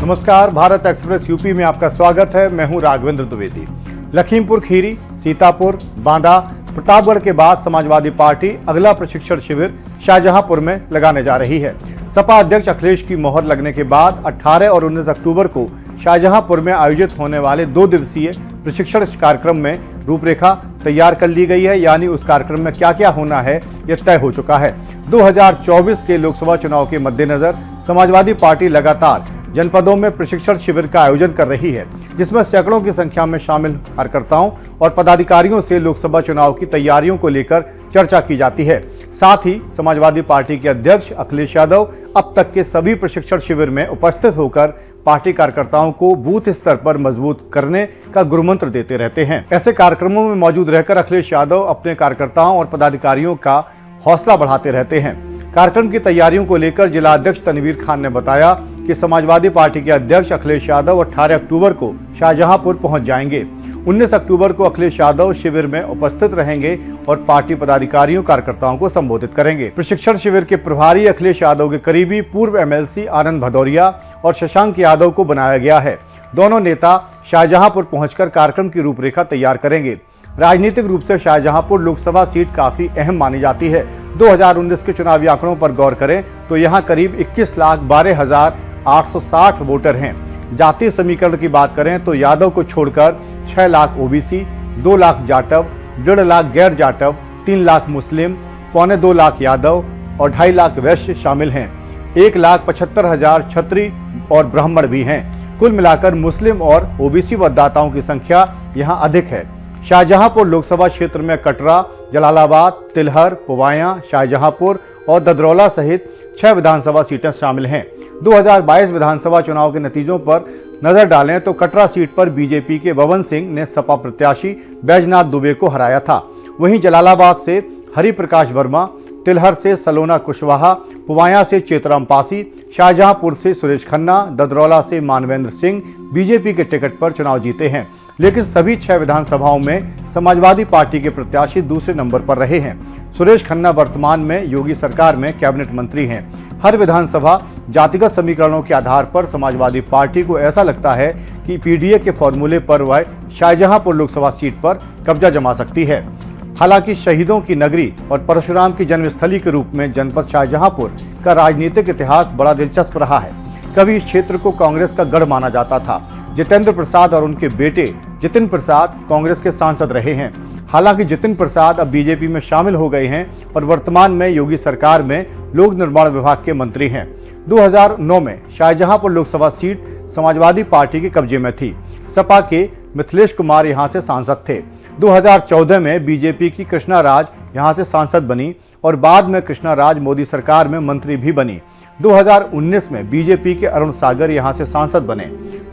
नमस्कार, Bharat express UP में आपका स्वागत है। मैं हूं राघवेंद्र द्विवेदी। लखीमपुर खीरी, सीतापुर, बांदा, प्रतापगढ़ के बाद समाजवादी पार्टी अगला प्रशिक्षण शिविर शाहजहांपुर में लगाने जा रही है। सपा अध्यक्ष अखिलेश की मोहर लगने के बाद 18 और 19 अक्टूबर को शाहजहांपुर में आयोजित होने वाले 2 दिवसीय प्रशिक्षण कार्यक्रम में रूपरेखा तैयार कर ली गई है। यानी उस कार्यक्रम में क्या क्या होना है यह तय हो चुका है। 2024 के लोकसभा चुनाव के मद्देनजर समाजवादी पार्टी लगातार जनपदों में प्रशिक्षण शिविर का आयोजन कर रही है, जिसमें सैकड़ों की संख्या में शामिल कार्यकर्ताओं और पदाधिकारियों से लोकसभा चुनाव की तैयारियों को लेकर चर्चा की जाती है। साथ ही समाजवादी पार्टी के अध्यक्ष अखिलेश यादव अब तक के सभी प्रशिक्षण शिविर में उपस्थित होकर पार्टी कार्यकर्ताओं को बूथ स्तर पर मजबूत करने का गुरुमंत्र देते रहते हैं। ऐसे कार्यक्रमों में मौजूद रहकर अखिलेश यादव अपने कार्यकर्ताओं और पदाधिकारियों का हौसला बढ़ाते रहते हैं। कार्यक्रम की तैयारियों को लेकर जिला अध्यक्ष तनवीर खान ने बताया कि समाजवादी पार्टी के अध्यक्ष अखिलेश यादव 18 अक्टूबर को शाहजहांपुर पहुंच जाएंगे। 19 अक्टूबर को अखिलेश यादव शिविर में उपस्थित रहेंगे और पार्टी पदाधिकारियों कार्यकर्ताओं को संबोधित करेंगे। प्रशिक्षण शिविर के प्रभारी अखिलेश यादव के करीबी पूर्व एमएलसी आनंद भदौरिया और शशांक यादव को बनाया गया है। दोनों नेता शाहजहांपुर पहुंचकर कार्यक्रम की रूपरेखा तैयार करेंगे। राजनीतिक रूप से शाहजहांपुर लोकसभा सीट काफी अहम मानी जाती है। 2019 के चुनावी आंकड़ों पर गौर करें तो यहां करीब 21,12,860 वोटर हैं। जातीय समीकरण की बात करें तो यादव को छोड़कर 6 लाख ओबीसी, 2 लाख जाटव, 1.5 लाख गैर जाटव, 3 लाख मुस्लिम, 1.25 लाख यादव और 2.5 लाख वैश्य शामिल हैं। 1,75,000 क्षत्रिय और ब्राह्मण भी हैं। कुल मिलाकर मुस्लिम और ओबीसी मतदाताओं की संख्या यहाँ अधिक है। शाहजहांपुर लोकसभा क्षेत्र में कटरा, जलालाबाद, तिलहर, पुवाया, शाहजहांपुर और ददरौला सहित 6 विधानसभा सीटें शामिल हैं। 2022 विधानसभा चुनाव के नतीजों पर नजर डालें तो कटरा सीट पर बीजेपी के बबन सिंह ने सपा प्रत्याशी बैजनाथ दुबे को हराया था। वहीं जलालाबाद से हरिप्रकाश वर्मा, तिलहर से सलोना कुशवाहा, पुवाया से चेतराम पासी, शाहजहांपुर से सुरेश खन्ना, ददरौला से मानवेंद्र सिंह बीजेपी के टिकट पर चुनाव जीते हैं। लेकिन सभी 6 विधानसभाओं में समाजवादी पार्टी के प्रत्याशी दूसरे नंबर पर रहे हैं। सुरेश खन्ना वर्तमान में योगी सरकार में कैबिनेट मंत्री हैं। हर विधानसभा जातिगत समीकरणों के आधार पर समाजवादी पार्टी को ऐसा लगता है कि पीडीए के फॉर्मूले पर वह शाहजहांपुर लोकसभा सीट पर कब्जा जमा सकती है। हालांकि शहीदों की नगरी और परशुराम की जन्मस्थली के रूप में जनपद शाहजहांपुर का राजनीतिक इतिहास बड़ा दिलचस्प रहा है। कभी इस क्षेत्र को कांग्रेस का गढ़ माना जाता था। जितेंद्र प्रसाद और उनके बेटे जितिन प्रसाद कांग्रेस के सांसद रहे हैं। हालांकि जितिन प्रसाद अब बीजेपी में शामिल हो गए हैं और वर्तमान में योगी सरकार में लोक निर्माण विभाग के मंत्री हैं। 2009 में शाहजहांपुर लोकसभा सीट समाजवादी पार्टी के कब्जे में थी। सपा के मिथिलेश कुमार यहां से सांसद थे। 2014 में बीजेपी की कृष्णा राज यहां से सांसद बनी और बाद में कृष्णा राज मोदी सरकार में मंत्री भी बनी। 2019 में बीजेपी के अरुण सागर यहां से सांसद बने।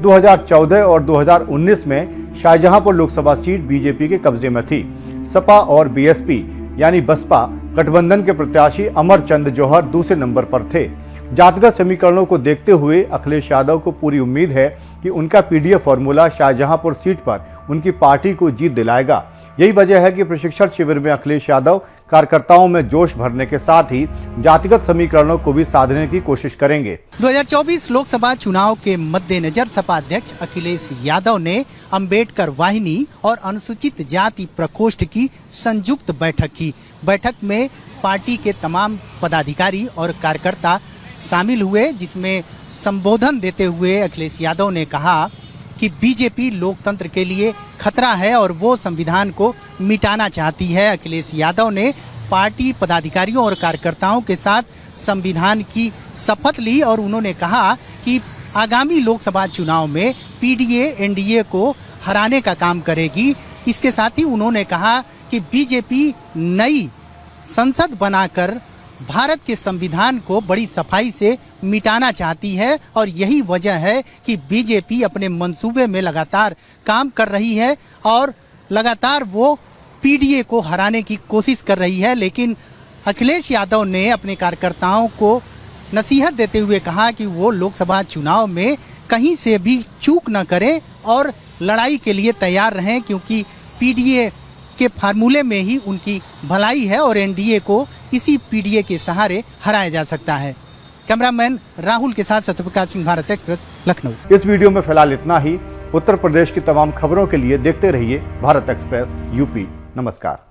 2014 और 2019 में शाहजहांपुर लोकसभा सीट बीजेपी के कब्जे में थी। सपा और बीएसपी यानी बसपा गठबंधन के प्रत्याशी अमरचंद जौहर दूसरे नंबर पर थे। जातिगत समीकरणों को देखते हुए अखिलेश यादव को पूरी उम्मीद है कि उनका पीडीए फॉर्मूला शाहजहांपुर सीट पर उनकी पार्टी को जीत दिलाएगा। यही वजह है कि प्रशिक्षण शिविर में अखिलेश यादव कार्यकर्ताओं में जोश भरने के साथ ही जातिगत समीकरणों को भी साधने की कोशिश करेंगे। 2024 लोकसभा चुनाव के मद्देनजर सपा अध्यक्ष अखिलेश यादव ने अंबेडकर वाहिनी और अनुसूचित जाति प्रकोष्ठ की संयुक्त बैठक की। बैठक में पार्टी के तमाम पदाधिकारी और कार्यकर्ता शामिल हुए, जिसमें संबोधन देते हुए अखिलेश यादव ने कहा कि बीजेपी लोकतंत्र के लिए खतरा है और वो संविधान को मिटाना चाहती है। अखिलेश यादव ने पार्टी पदाधिकारियों और कार्यकर्ताओं के साथ संविधान की शपथ ली और उन्होंने कहा कि आगामी लोकसभा चुनाव में पीडीए एनडीए को हराने का काम करेगी। इसके साथ ही उन्होंने कहा कि बीजेपी नई संसद बनाकर भारत के संविधान को बड़ी सफाई से मिटाना चाहती है और यही वजह है कि बीजेपी अपने मंसूबे में लगातार काम कर रही है और लगातार वो पीडीए को हराने की कोशिश कर रही है। लेकिन अखिलेश यादव ने अपने कार्यकर्ताओं को नसीहत देते हुए कहा कि वो लोकसभा चुनाव में कहीं से भी चूक न करें और लड़ाई के लिए तैयार रहें, क्योंकि पीडीए के फार्मूले में ही उनकी भलाई है और एनडीए को इसी पीडीए के सहारे हराया जा सकता है। कैमरामैन राहुल के साथ सत्यप्रकाश सिंह, भारत एक्सप्रेस। लखनऊ। इस वीडियो में फिलहाल इतना ही। उत्तर प्रदेश की तमाम खबरों के लिए देखते रहिए भारत एक्सप्रेस यूपी। नमस्कार।